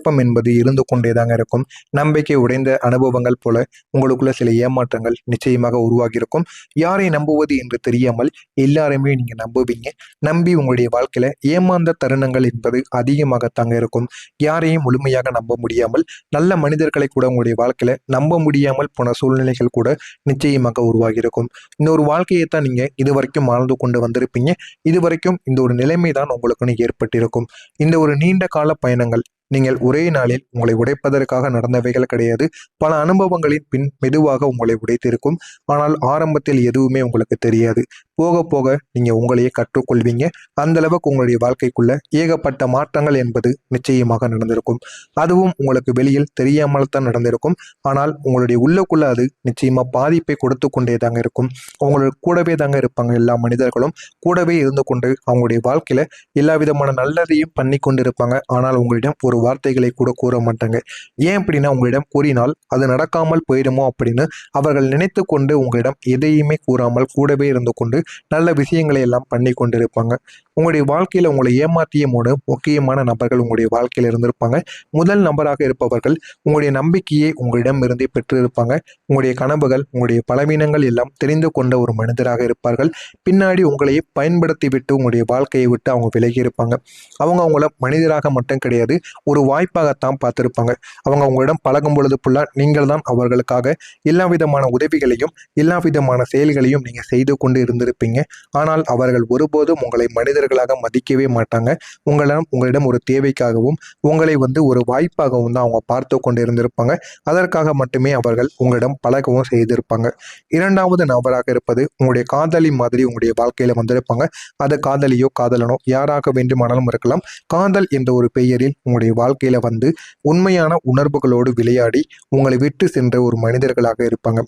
குழப்பம் என்பது இருந்து கொண்டே தாங்க இருக்கும். நம்பிக்கை உடைந்த அனுபவங்கள் போல உங்களுக்குள்ள சில ஏமாற்றங்கள் நிச்சயமாக உருவாகியிருக்கும். யாரை நம்புவது என்று தெரியாமல் எல்லாருமே நீங்க நம்புவீங்க. நம்பி உங்களுடைய வாழ்க்கையில ஏமாந்த தருணங்கள் என்பது அதிகமாகத்தாங்க இருக்கும். யாரையும் முழுமையாக நம்ப முடியாமல், நல்ல மனிதர்களை கூட உங்களுடைய வாழ்க்கையில நம்ப முடியாமல் போன சூழ்நிலைகள் கூட நிச்சயமாக உருவாகியிருக்கும். இந்த ஒரு வாழ்க்கையை தான் நீங்க இதுவரைக்கும் வாழ்ந்து கொண்டு வந்திருப்பீங்க. இதுவரைக்கும் இந்த ஒரு நிலைமை தான் உங்களுக்குன்னு ஏற்பட்டிருக்கும். இந்த ஒரு நீண்ட கால பயணங்கள் நீங்கள் ஒரே நாளில் உங்களை உடைப்பதற்காக நடந்தவைகள் கிடையாது. பல அனுபவங்களின் பின் மெதுவாக உங்களை உடைத்திருக்கும். ஆனால் ஆரம்பத்தில் எதுவுமே உங்களுக்கு தெரியாது. போக போக நீங்க உங்களையே கற்றுக்கொள்வீங்க. அந்த அளவுக்கு உங்களுடைய வாழ்க்கைக்குள்ள ஏகப்பட்ட மாற்றங்கள் என்பது நிச்சயமாக நடந்திருக்கும். அதுவும் உங்களுக்கு வெளியில் தெரியாமல் தான் நடந்திருக்கும். ஆனால் உங்களுடைய உள்ளுக்குள்ள அது நிச்சயமா பாதிப்பை கொடுத்து கொண்டே தாங்க இருக்கும். உங்களுக்கு கூடவே தாங்க இருப்பாங்க எல்லா மனிதர்களும். கூடவே இருந்து கொண்டு அவங்களுடைய வாழ்க்கையில எல்லா விதமான நல்லதையும் பண்ணி கொண்டு இருப்பாங்க. ஆனால் உங்களிடம் ஒரு வார்த்தைகளை கூட கூற மாட்டாங்க. ஏன் அப்படின்னா உங்களிடம் கூறினால் அது நடக்காமல் போயிடுமோ அப்படின்னு அவர்கள் நினைத்து கொண்டு உங்களிடம் எதையுமே கூறாமல் கூடவே இருந்து கொண்டு நல்ல விஷயங்களை எல்லாம் பண்ணி கொண்டிருப்பாங்க. உங்களுடைய வாழ்க்கையில உங்களை ஏமாற்றிய 3 முக்கியமான நபர்கள் உங்களுடைய வாழ்க்கையில இருந்திருப்பாங்க. முதல் நபராக இருப்பவர்கள் உங்களுடைய நம்பிக்கையை உங்களிடம் இருந்தே பெற்றிருப்பாங்க. உங்களுடைய கனவுகள், உங்களுடைய பலவீனங்கள் எல்லாம் தெரிந்து கொண்ட ஒரு மனிதராக இருப்பார்கள். பின்னாடி உங்களையே பயன்படுத்தி விட்டு உங்களுடைய வாழ்க்கையை விட்டு அவங்க விலகி இருப்பாங்க. அவங்க அவங்கள மனிதராக மட்டும் கிடையாது, ஒரு வாய்ப்பாகத்தான் பார்த்திருப்பாங்க. அவங்க உங்களிடம் பழகும் பொழுது ஃபுல்லா நீங்கள் தான் அவர்களுக்காக எல்லா விதமான உதவிகளையும் எல்லா விதமான செயல்களையும் நீங்க செய்து கொண்டு இருந்திருப்பீங்க. ஆனால் அவர்கள் ஒருபோதும் உங்களை மனிதர்களாக மதிக்கவே மாட்டாங்க. உங்களிடம் ஒரு தேவைக்காகவும் உங்களை ஒரு வாய்ப்பாகவும் தான் அவங்க பார்த்து கொண்டு இருந்திருப்பாங்க. அதற்காக மட்டுமே அவர்கள் உங்களிடம் பழகவும் செய்திருப்பாங்க. இரண்டாவது நபராக இருப்பது உங்களுடைய காதலி மாதிரி உங்களுடைய வாழ்க்கையில வந்திருப்பாங்க. அது காதலியோ காதலனோ யாராக வேண்டுமானாலும் இருக்கலாம். காதல் என்ற ஒரு பெயரில் உங்களுடைய வாழ்க்கையில உண்மையான உணர்வுகளோடு விளையாடி உங்களை விட்டு சென்ற ஒரு மனிதர்களாக இருப்பாங்க.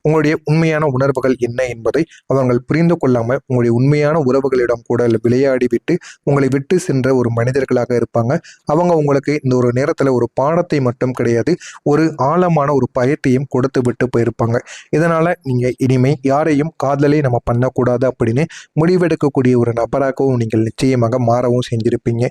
உங்களுடைய உண்மையான உணர்வுகள் என்ன என்பதை அவர்கள் புரிந்து கொள்ளாம உங்களுடைய உண்மையான உறவுகளிடம் கூட விளையாடி விட்டு உங்களை விட்டு சென்ற ஒரு மனிதர்களாக இருப்பாங்க. அவங்க உங்களுக்கு இந்த ஒரு நேரத்துல ஒரு பாடத்தை மட்டும் கிடையாது, ஒரு ஆழமான ஒரு பயத்தையும் கொடுத்து விட்டு போயிருப்பாங்க. இதனால நீங்க இனிமே யாரையும் காதலே நம்ம பண்ணக்கூடாது அப்படின்னு முடிவெடுக்கக்கூடிய ஒரு நபராகவும் நீங்கள் நிச்சயமாக மாறவும் செஞ்சிருப்பீங்க.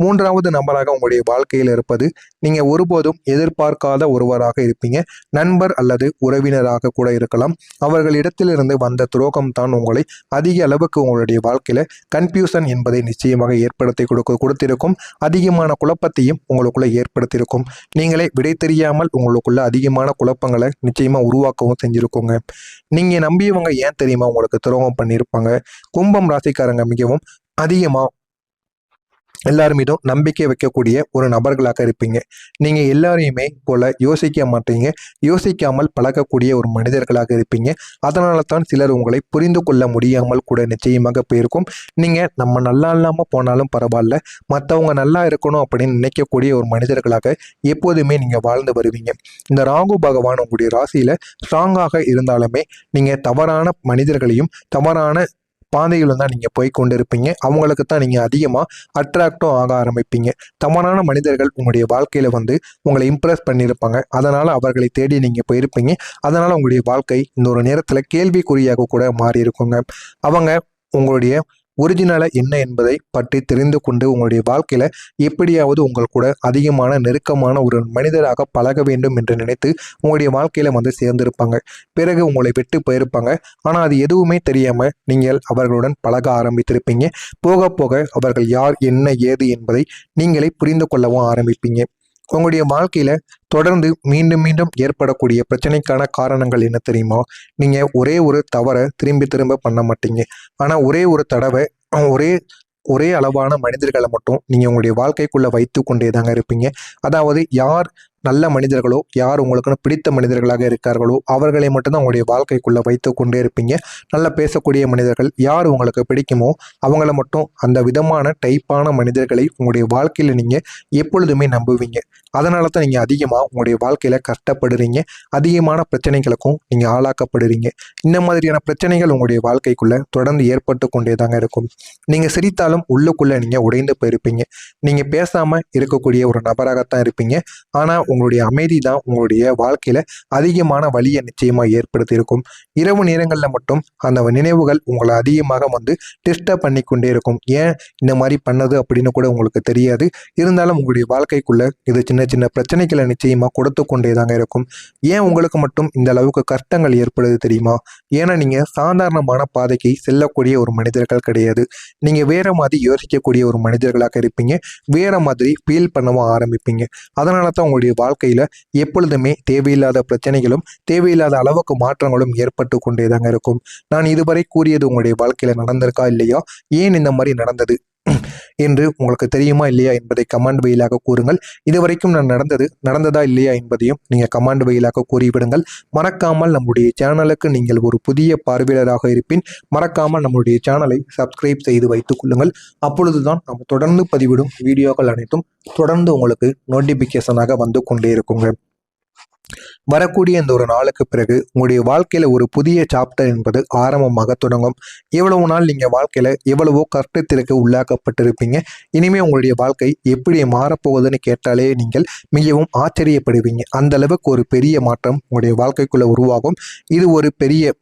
மூன்றாவது நபராக உங்களுடைய வாழ்க்கையில் இருப்பது நீங்க ஒருபோதும் எதிர்பார்க்காத ஒருவராக இருப்பீங்க. நண்பர் அல்லது உறவினராக கூட இருக்கலாம். அவர்களிடத்திலிருந்து வந்த துரோகம் தான் உங்களை அதிக அளவுக்கு உங்களுடைய வாழ்க்கையில கன்ஃபியூஷன் என்பதை நிச்சயமாக ஏற்படுத்தி கொடுத்திருக்கும். அதிகமான குழப்பத்தையும் உங்களுக்குள்ள ஏற்படுத்தியிருக்கும். நீங்களே விடை தெரியாமல் உங்களுக்குள்ள அதிகமான குழப்பங்களை நிச்சயமா உருவாக்கவும் செஞ்சிருக்கோங்க. நீங்க நம்பியவங்க ஏன் தெரியுமா உங்களுக்கு துரோகம் பண்ணியிருப்பாங்க. கும்பம் ராசிக்காரங்க மிகவும் அதிகமா எல்லார் மீதும் நம்பிக்கை வைக்கக்கூடிய ஒரு நபர்களாக இருப்பீங்க. நீங்க எல்லாரையுமே போல யோசிக்க மாட்டீங்க. யோசிக்காமல் பழகக்கூடிய ஒரு மனிதர்களாக இருப்பீங்க. அதனால தான் சிலர் உங்களை புரிந்து கொள்ள முடியாமல் கூட நிச்சயமாக போயிருக்கும். நீங்க நம்ம நல்லா இல்லாம போனாலும் பரவாயில்ல, மற்றவங்க நல்லா இருக்கணும் அப்படின்னு நினைக்கக்கூடிய ஒரு மனிதர்களாக எப்போதுமே நீங்க வாழ்ந்து வருவீங்க. இந்த ராகு பகவான் உங்களுடைய ராசியில ஸ்ட்ராங்காக இருந்தாலுமே நீங்க தவறான மனிதர்களையும் தவறான பாதைகளும் தான் நீங்கள் போய் கொண்டு இருப்பீங்க. அவங்களுக்கு தான் நீங்கள் அதிகமாக அட்ராக்டும் ஆக ஆரம்பிப்பீங்க. தவறான மனிதர்கள் உங்களுடைய வாழ்க்கையில் உங்களை இம்ப்ரெஸ் பண்ணியிருப்பாங்க. அதனால் அவர்களை தேடி நீங்கள் போயிருப்பீங்க. அதனால் உங்களுடைய வாழ்க்கை இந்த ஒரு நேரத்தில் கேள்விக்குறியாக கூட மாறி இருக்குங்க. அவங்க உங்களுடைய ஒரிஜினலை என்ன என்பதை பற்றி தெரிந்து கொண்டு உங்களுடைய வாழ்க்கையில எப்படியாவது உங்கள் கூட அதிகமான நெருக்கமான ஒரு மனிதராக பழக வேண்டும் என்று நினைத்து உங்களுடைய வாழ்க்கையில சேர்ந்திருப்பாங்க. பிறகு உங்களை விட்டு போயிருப்பாங்க. ஆனா அது எதுவுமே தெரியாம நீங்கள் அவர்களுடன் பழக ஆரம்பித்திருப்பீங்க. போக போக அவர்கள் யார், என்ன, ஏது என்பதை நீங்களே புரிந்து கொள்ளவும் ஆரம்பிப்பீங்க. உங்களுடைய வாழ்க்கையில தொடர்ந்து மீண்டும் மீண்டும் ஏற்படக்கூடிய பிரச்சனைக்கான காரணங்கள் என்ன தெரியுமா? நீங்க ஒரே ஒரு தவறை திரும்பி திரும்ப பண்ண மாட்டீங்க. ஆனா ஒரே ஒரு தடவை ஒரே அளவான மனிதர்களை மட்டும் நீங்க உங்களுடைய வாழ்க்கைக்குள்ள வைத்து கொண்டே தாங்க இருப்பீங்க. அதாவது யார் நல்ல மனிதர்களோ, யார் உங்களுக்குன்னு பிடித்த மனிதர்களாக இருக்கார்களோ அவர்களை மட்டும்தான் உங்களுடைய வாழ்க்கைக்குள்ள வைத்து கொண்டே இருப்பீங்க. நல்லா பேசக்கூடிய மனிதர்கள் யார் உங்களுக்கு பிடிக்குமோ அவங்கள மட்டும், அந்த விதமான டைப்பான மனிதர்களை உங்களுடைய வாழ்க்கையில நீங்க எப்பொழுதுமே நம்புவீங்க. அதனால தான் நீங்க அதிகமா உங்களுடைய வாழ்க்கையில கஷ்டப்படுறீங்க. அதிகமான பிரச்சனைகளுக்கும் நீங்க ஆளாக்கப்படுறீங்க. இந்த மாதிரியான பிரச்சனைகள் உங்களுடைய வாழ்க்கைக்குள்ள தொடர்ந்து ஏற்பட்டு கொண்டே தாங்க இருக்கும். நீங்க சிரித்தாலும் உள்ளுக்குள்ள நீங்க உடைந்து போயிருப்பீங்க. நீங்க பேசாம இருக்கக்கூடிய ஒரு நபராகத்தான் இருப்பீங்க. ஆனா உங்களுடைய அமைதி தான் உங்களுடைய வாழ்க்கையில அதிகமான வலியை நிச்சயமா ஏற்படுத்தி இருக்கும். இரவு நேரங்களில் மட்டும் அந்த நினைவுகள் உங்களை அதிகமாக வந்து டிஸ்டர்ப் பண்ணி கொண்டே இருக்கும். ஏன் இந்த மாதிரி பண்ணது அப்படின்னு கூட உங்களுக்கு தெரியாது. இருந்தாலும் உங்களுடைய வாழ்க்கைக்குள்ள இது சின்ன சின்ன பிரச்சனைகளை நிச்சயமா கொடுத்து கொண்டே தாங்க இருக்கும். ஏன் உங்களுக்கு மட்டும் இந்த அளவுக்கு கஷ்டங்கள் ஏற்படுது தெரியுமா? ஏன்னா நீங்க சாதாரணமான பாதைக்கு செல்லக்கூடிய ஒரு மனிதர்கள் கிடையாது. நீங்க வேற மாதிரி யோசிக்கக்கூடிய ஒரு மனிதர்களாக இருப்பீங்க. வேற மாதிரி ஃபீல் பண்ணவும் ஆரம்பிப்பீங்க. அதனால தான் உங்களுடைய வாழ்க்கையில எப்பொழுதுமே தேவையில்லாத பிரச்சனைகளும் தேவையில்லாத அளவுக்கு மாற்றங்களும் ஏற்பட்டு கொண்டே தாங்க இருக்கும். நான் இதுவரை கூறியது உங்களுடைய வாழ்க்கையில நடந்திருக்கா இல்லையா, ஏன் இந்த மாதிரி நடந்தது என்று உங்களுக்கு தெரியுமா இல்லையா என்பதை கமெண்ட் வழியிலாக கூறுங்கள். இதுவரைக்கும் நான் நடந்ததா இல்லையா என்பதையும் நீங்க கமெண்ட் வழியிலாக கூறிவிடுங்கள். மறக்காமல் நம்முடைய சேனலுக்கு நீங்கள் ஒரு புதிய பார்வையாளராக இருப்பின் மறக்காமல் நம்முடைய சேனலை சப்ஸ்கிரைப் செய்து வைத்துக் கொள்ளுங்கள். அப்பொழுதுதான் நம்ம தொடர்ந்து பதிவிடும் வீடியோக்கள் அனைத்தும் தொடர்ந்து உங்களுக்கு நோட்டிபிகேஷனாக வந்து கொண்டே இருக்குங்க. வரக்கூடிய இந்த ஒரு நாளுக்கு பிறகு உங்களுடைய வாழ்க்கையில ஒரு புதிய சாப்டர் என்பது ஆரம்பமாக தொடங்கும். எவ்வளவு நாள் நீங்க வாழ்க்கையில எவ்வளவோ கஷ்டத்திற்கு உள்ளாக்கப்பட்டிருப்பீங்க. இனிமே உங்களுடைய வாழ்க்கை எப்படி மாறப்போகுதுன்னு கேட்டாலே நீங்கள் மிகவும் ஆச்சரியப்படுவீங்க. அந்த அளவுக்கு ஒரு பெரிய மாற்றம் உங்களுடைய வாழ்க்கைக்குள்ள உருவாகும். இது ஒரு பெரிய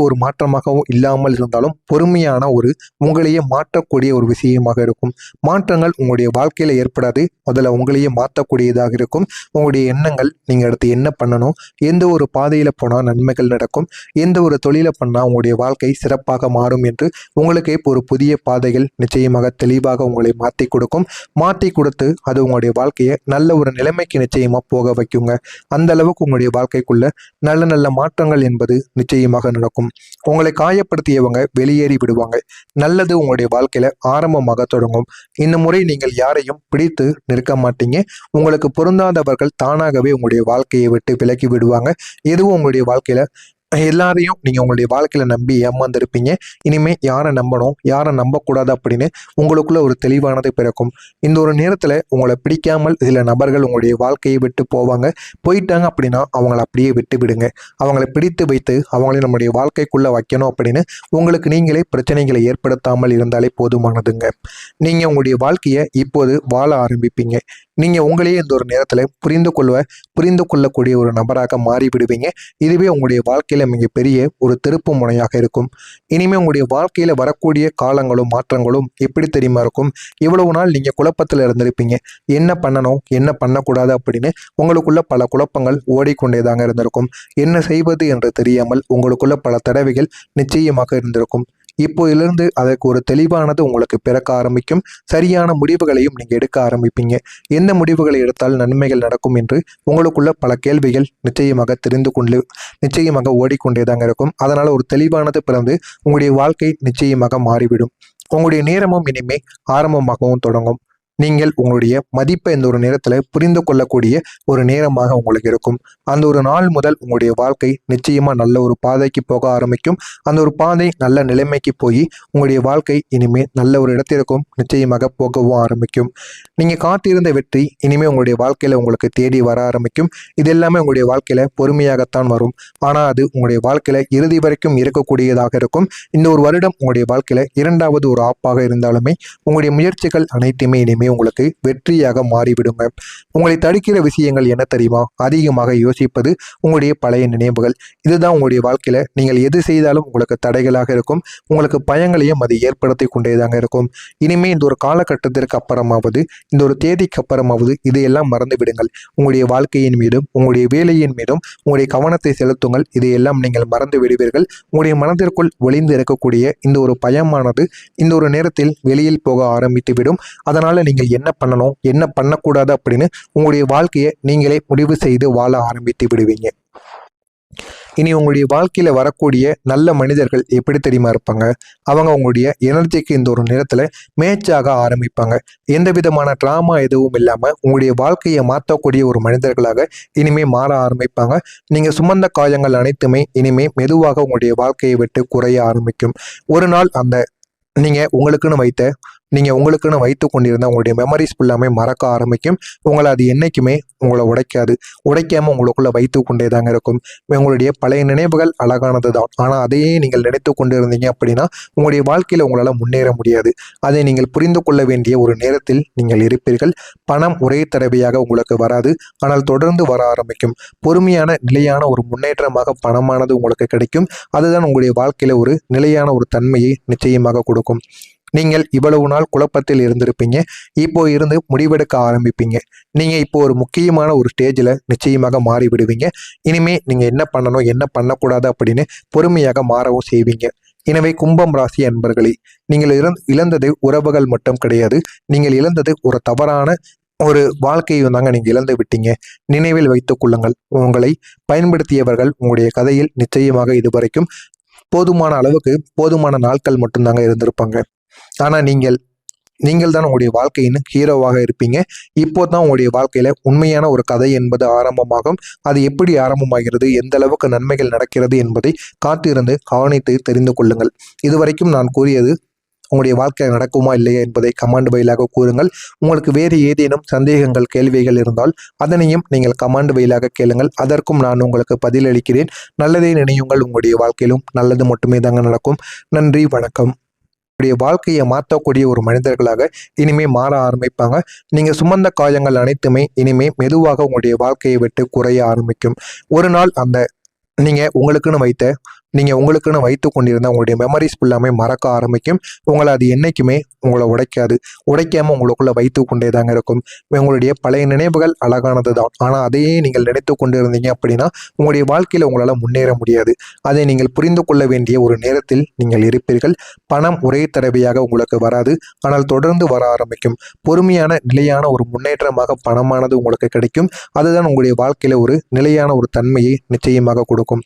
ஒரு மாற்றமாகவும் இல்லாமல் இருந்தாலும் பொறுமையான ஒரு உங்களையே மாற்றக்கூடிய ஒரு விஷயமாக இருக்கும். மாற்றங்கள் உங்களுடைய வாழ்க்கையில ஏற்படாது, அதில் உங்களையே மாற்றக்கூடியதாக இருக்கும். உங்களுடைய எண்ணங்கள் நீங்கள் அடுத்து என்ன பண்ணணும், எந்த ஒரு பாதையில் போனால் நன்மைகள் நடக்கும், எந்த ஒரு தொழிலை பண்ணால் உங்களுடைய வாழ்க்கை சிறப்பாக மாறும் என்று உங்களுக்கே ஒரு புதிய பாதைகள் நிச்சயமாக தெளிவாக உங்களை மாற்றி கொடுக்கும். மாற்றி கொடுத்து அது உங்களுடைய வாழ்க்கையை நல்ல ஒரு நிலைமைக்கு நிச்சயமாக போக வைக்குங்க. அந்த அளவுக்கு உங்களுடைய வாழ்க்கைக்குள்ள நல்ல நல்ல மாற்றங்கள் என்பது நிச்சயமாக நடக்கும். உங்களை காயப்படுத்தியவங்க வெளியேறி விடுவாங்க. நல்லது உங்களுடைய வாழ்க்கையில ஆரம்பமாக தொடங்கும். இந்த முறை நீங்கள் யாரையும் பிடித்து நிற்க மாட்டீங்க. உங்களுக்கு பொருந்தாதவர்கள் தானாகவே உங்களுடைய வாழ்க்கையை விட்டு விலகி விடுவாங்க. எதுவும் உங்களுடைய வாழ்க்கையில எல்லாரையும் நீங்க உங்களுடைய வாழ்க்கையில நம்பி ஏமாந்துருப்பீங்க. இனிமே யாரை நம்பணும் யாரை நம்பக்கூடாது அப்படின்னு உங்களுக்குள்ள ஒரு தெளிவானது பிறக்கும். இந்த ஒரு நேரத்துல உங்களை பிடிக்காமல் சில நபர்கள் உங்களுடைய வாழ்க்கையை விட்டு போயிட்டாங்க அப்படின்னா அவங்கள அப்படியே விட்டு விடுங்க. அவங்களை பிடித்து வைத்து அவங்களை நம்முடைய வாழ்க்கைக்குள்ள வைக்கணும் அப்படின்னு உங்களுக்கு நீங்களே பிரச்சனைகளை ஏற்படுத்தாமல் இருந்தாலே போதுமானதுங்க. நீங்க உங்களுடைய வாழ்க்கையை இப்போது வாழ ஆரம்பிப்பீங்க. நீங்க உங்களையே இந்த ஒரு நேரத்துல புரிந்து கொள்ளக்கூடிய ஒரு நபராக மாறிவிடுவீங்க. இதுவே உங்களுடைய வாழ்க்கையில மிகப்பெரிய ஒரு திருப்பு முனையாக இருக்கும். இனிமே உங்களுடைய வாழ்க்கையில வரக்கூடிய காலங்களும் மாற்றங்களும் எப்படி தெரியுமா இருக்கும்? இவ்வளவு நாள் நீங்க குழப்பத்தில் இருந்திருப்பீங்க. என்ன பண்ணணும் என்ன பண்ணக்கூடாது அப்படின்னு உங்களுக்குள்ள பல குழப்பங்கள் ஓடிக்கொண்டேதாங்க இருந்திருக்கும். என்ன செய்வது என்று தெரியாமல் உங்களுக்குள்ள பல தடவைகள் நிச்சயமாக இருந்திருக்கும். இப்போதிலிருந்து அதற்கு ஒரு தெளிவானது உங்களுக்கு பிறக்க ஆரம்பிக்கும். சரியான முடிவுகளையும் நீங்க எடுக்க ஆரம்பிப்பீங்க. எந்த முடிவுகளை எடுத்தால் நன்மைகள் நடக்கும் என்று உங்களுக்குள்ள பல கேள்விகள் நிச்சயமாக ஓடிக்கொண்டேதாங்க இருக்கும். அதனால ஒரு தெளிவானது பிறந்து உங்களுடைய வாழ்க்கை நிச்சயமாக மாறிவிடும். உங்களுடைய நேரமும் இனிமே ஆரம்பமாகவும் தொடங்கும். நீங்கள் உங்களுடைய மதிப்பை இந்த ஒரு நேரத்தில் புரிந்து கொள்ளக்கூடிய ஒரு நேரமாக உங்களுக்கு இருக்கும். அந்த ஒரு நாள் முதல் உங்களுடைய வாழ்க்கை நிச்சயமாக நல்ல ஒரு பாதைக்கு போக ஆரம்பிக்கும். அந்த ஒரு பாதை நல்ல நிலைமைக்கு போய் உங்களுடைய வாழ்க்கை இனிமேல் நல்ல ஒரு இடத்திற்கும் நிச்சயமாக போகவும் ஆரம்பிக்கும். நீங்கள் காத்திருந்த வெற்றி இனிமேல் உங்களுடைய வாழ்க்கையில் உங்களுக்கு தேடி வர ஆரம்பிக்கும். இது எல்லாமே உங்களுடைய வாழ்க்கையில் பொறுமையாகத்தான் வரும். ஆனால் அது உங்களுடைய வாழ்க்கையில் இறுதி வரைக்கும் இருக்கக்கூடியதாக இருக்கும். இந்த ஒரு வருடம் உங்களுடைய வாழ்க்கையில் இரண்டாவது ஒரு ஆப்பாக இருந்தாலுமே உங்களுடைய முயற்சிகள் அனைத்துமே இனிமேல் உங்களுக்கு வெற்றியாக மாறிவிடுங்க. உங்களை தடுக்கிற விஷயங்கள் என்ன தெரியுமா? அதிகமாக யோசிப்பது, உங்களுடைய பழைய நினைவுகள். இதுதான் உங்களுடைய வாழ்க்கையில நீங்கள் எது செய்தாலும் உங்களுக்கு தடைகளாக இருக்கும். உங்களுக்கு பயங்களையும் அது ஏற்படுத்தி கொண்டேதாங்க இருக்கும். இனிமே இந்த ஒரு காலகட்டத்திற்கு அப்புறமாவது, இந்த ஒரு தேதிக்கு அப்புறமாவது இதையெல்லாம் மறந்து விடுங்கள். உங்களுடைய வாழ்க்கையின் மீதும் உங்களுடைய வேலையின் மீதும் உங்களுடைய கவனத்தை செலுத்துங்கள். இதையெல்லாம் நீங்கள் மறந்து விடுவீர்கள். உங்களுடைய மனதிற்குள் ஒளிந்து இருக்கக்கூடிய இந்த ஒரு பயமானது இந்த ஒரு நேரத்தில் வெளியில் போக ஆரம்பித்து விடும். அதனால நீங்கள் என்ன பண்ணணும் என்ன பண்ணக்கூடாது அப்படின்னு உங்களுடைய வாழ்க்கையை நீங்களே முடிவு செய்து வாழ ஆரம்பித்து விடுவீங்க. இனி உங்களுடைய வாழ்க்கையில வரக்கூடிய நல்ல மனிதர்கள் எப்படி தெரியுமா இருப்பாங்க? அவங்க உங்களுடைய எனர்ஜிக்கு இந்த ஒரு நேரத்துல மேட்சாக ஆரம்பிப்பாங்க. எந்த விதமான டிராமா எதுவும் இல்லாம உங்களுடைய வாழ்க்கையை மாற்றக்கூடிய ஒரு மனிதர்களாக இனிமே மாற ஆரம்பிப்பாங்க. நீங்க சுமந்த காயங்கள் அனைத்துமே இனிமே மெதுவாக உங்களுடைய வாழ்க்கையை விட்டு குறைய ஆரம்பிக்கும். ஒரு நாள் அந்த நீங்க உங்களுக்குன்னு வைத்த நீங்கள் உங்களுக்குன்னு வைத்து கொண்டிருந்த உங்களுடைய மெமரிஸ் ஃபுல்லாமே மறக்க ஆரம்பிக்கும். உங்களை அது என்றைக்குமே உங்களை உடைக்காது. உடைக்காமல் உங்களுக்குள்ளே வைத்து கொண்டே தாங்க இருக்கும். உங்களுடைய பழைய நினைவுகள் அழகானது தான். ஆனால் அதையே நீங்கள் நினைத்து கொண்டு இருந்தீங்க அப்படின்னா உங்களுடைய வாழ்க்கையில் உங்களால் முன்னேற முடியாது. அதை நீங்கள் புரிந்து கொள்ள வேண்டிய ஒரு நேரத்தில் நீங்கள் இருப்பீர்கள். பணம் ஒரே தடவையாக உங்களுக்கு வராது. ஆனால் தொடர்ந்து வர ஆரம்பிக்கும். பொறுமையான நிலையான ஒரு முன்னேற்றமாக பணமானது உங்களுக்கு கிடைக்கும். அதுதான் உங்களுடைய வாழ்க்கையில் ஒரு நிலையான ஒரு தன்மையை நிச்சயமாக கொடுக்கும். நீங்கள் இவ்வளவு நாள் குழப்பத்தில் இருந்திருப்பீங்க. இப்போ இருந்து முடிவெடுக்க ஆரம்பிப்பீங்க. நீங்க இப்போ ஒரு முக்கியமான ஒரு ஸ்டேஜில் நிச்சயமாக மாறி விடுவீங்க. இனிமே நீங்க என்ன பண்ணணும் என்ன பண்ணக்கூடாது அப்படின்னு பொறுமையாக மாறவும் செய்வீங்க. எனவே கும்பம் ராசி அன்பர்களே, நீங்கள் இழந்தது உறவுகள் மட்டும் கிடையாது. நீங்கள் இழந்தது ஒரு தவறான ஒரு வாழ்க்கையை தாங்க நீங்க இழந்து விட்டீங்க. நினைவில் வைத்துக் கொள்ளுங்கள். உங்களை பயன்படுத்தியவர்கள் உங்களுடைய கதையில் நிச்சயமாக இதுவரைக்கும் போதுமான அளவுக்கு போதுமான நாட்கள் மட்டும்தாங்க இருந்திருப்பாங்க. ஆனா நீங்கள் தான் உங்களுடைய வாழ்க்கையின் ஹீரோவாக இருப்பீங்க. இப்போ தான் உங்களுடைய வாழ்க்கையில உண்மையான ஒரு கதை என்பது ஆரம்பமாகும். அது எப்படி ஆரம்பமாகிறது, எந்த அளவுக்கு நன்மைகள் நடக்கிறது என்பதை காத்திருந்து கவனித்து தெரிந்து கொள்ளுங்கள். இதுவரைக்கும் நான் கூறியது உங்களுடைய வாழ்க்கை நடக்குமா இல்லையா என்பதை கமெண்ட் வழியாக கூறுங்கள். உங்களுக்கு வேறு ஏதேனும் சந்தேகங்கள் கேள்விகள் இருந்தால் அதனையும் நீங்கள் கமெண்ட் வழியாக கேளுங்கள். அதற்கும் நான் உங்களுக்கு பதிலளிக்கிறேன். நல்லதே நினையுங்கள். உங்களுடைய வாழ்க்கையிலும் நல்லது மட்டுமே தாங்க நடக்கும். நன்றி, வணக்கம். உங்களுடைய வாழ்க்கையை மாற்றக்கூடிய ஒரு மனிதர்களாக இனிமே மாற ஆரம்பிப்பாங்க. நீங்க சுமந்த காயங்கள் அனைத்துமே இனிமே மெதுவாக உங்களுடைய வாழ்க்கையை விட்டு குறைய ஆரம்பிக்கும். ஒரு நாள் நீங்கள் உங்களுக்குன்னு வைத்து கொண்டிருந்த உங்களுடைய மெமரிஸ் ஃபுல்லாமே மறக்க ஆரம்பிக்கும். உங்களை அது என்றைக்குமே உங்களை உடைக்காது. உடைக்காமல் உங்களுக்குள்ளே வைத்து கொண்டே தாங்க இருக்கும். உங்களுடைய பழைய நினைவுகள் அழகானது தான். ஆனால் அதையே நீங்கள் நினைத்து கொண்டு இருந்தீங்க அப்படின்னா உங்களுடைய வாழ்க்கையில் உங்களால் முன்னேற முடியாது. அதை நீங்கள் புரிந்து கொள்ள வேண்டிய ஒரு நேரத்தில் நீங்கள் இருப்பீர்கள். பணம் ஒரே தடவையாக உங்களுக்கு வராது. ஆனால் தொடர்ந்து வர ஆரம்பிக்கும். பொறுமையான நிலையான ஒரு முன்னேற்றமாக பணமானது உங்களுக்கு கிடைக்கும். அதுதான் உங்களுடைய வாழ்க்கையில் ஒரு நிலையான ஒரு தன்மையை நிச்சயமாக கொடுக்கும்.